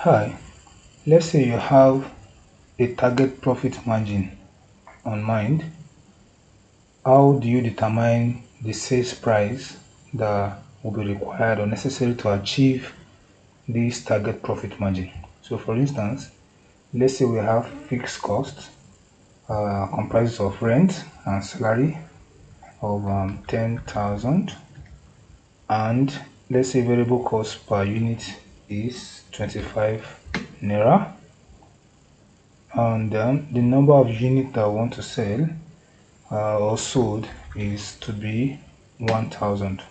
Hi, let's say you have a target profit margin on mind. How do you determine the sales price that will be required or necessary to achieve this target profit margin? So, for instance, let's say we have fixed cost comprised of rent and salary of 10,000, and let's say variable cost per unit is 25 naira, and the number of units that I want to sell or sold is to be 1000.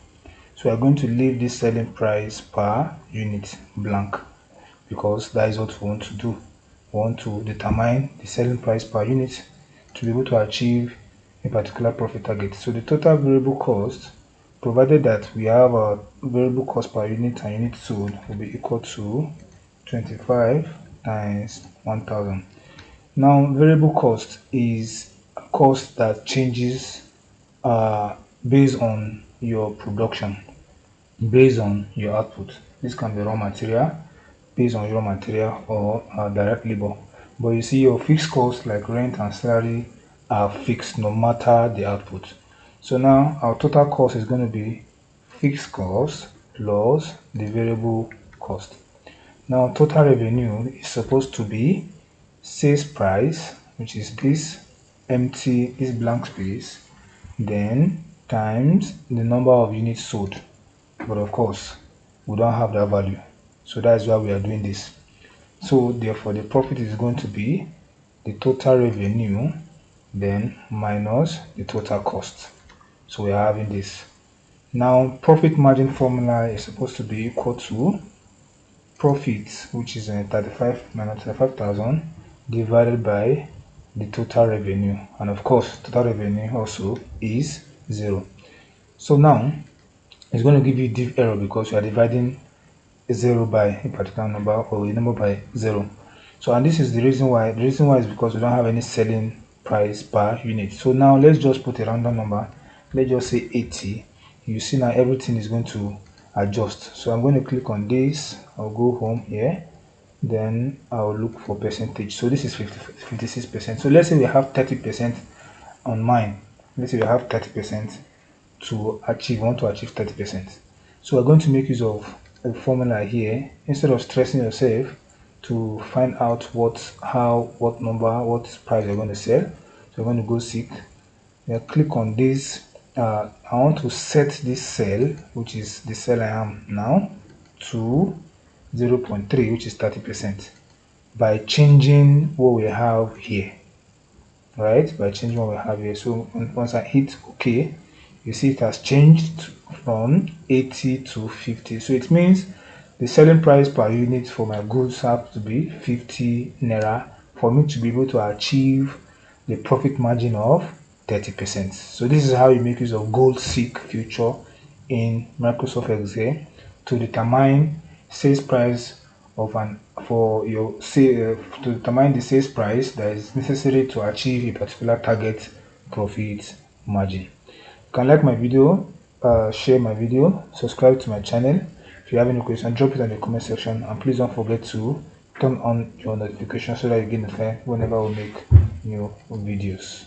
So we are going to leave this selling price per unit blank because that is what we want to do. We want to determine the selling price per unit to be able to achieve a particular profit target. So the total variable cost, provided that we have a variable cost per unit and unit sold, will be equal to 25 times 1000. Now, variable cost is a cost that changes based on your production, based on your output. This can be raw material, based on raw material or direct labor. But you see, your fixed costs like rent and salary are fixed no matter the output. So now our total cost is going to be fixed cost plus the variable cost. Now, total revenue is supposed to be sales price, which is this blank space, then times the number of units sold. But of course, we don't have that value, so that's why we are doing this. So therefore, the profit is going to be the total revenue then minus the total cost. So we are having this. Now, profit margin formula is supposed to be equal to profit, which is 35 minus 35,000, divided by the total revenue, and of course total revenue also is 0. So now it's going to give you div error because you are dividing a 0 by a particular number or a number by 0. So, and this is the reason why. The reason why is because we don't have any selling price per unit. So now let's just put a random number. Let's just say 80. You see now everything is going to adjust. So I'm going to click on this. I'll go home here. Then I'll look for percentage. So this is 56%. So let's say we have 30% on mine. Let's say we have 30% to achieve. We want to achieve 30%. So we're going to make use of a formula here instead of stressing yourself to find out what number, what price you're going to sell. So we're going to go seek. Click on this. I want to set this cell, which is the cell I am now, to 0.3, which is 30%, by changing what we have here. Right, by changing what we have here. So once I hit OK, you see it has changed from 80 to 50. So it means the selling price per unit for my goods have to be 50 naira for me to be able to achieve the profit margin of 30%. So this is how you make use of goal seek feature in Microsoft Excel to determine sales price of to determine the sales price that is necessary to achieve a particular target profit margin. You can like my video, share my video, subscribe to my channel. If you have any question, drop it in the comment section, and please don't forget to turn on your notifications so that you get notified whenever we make new videos.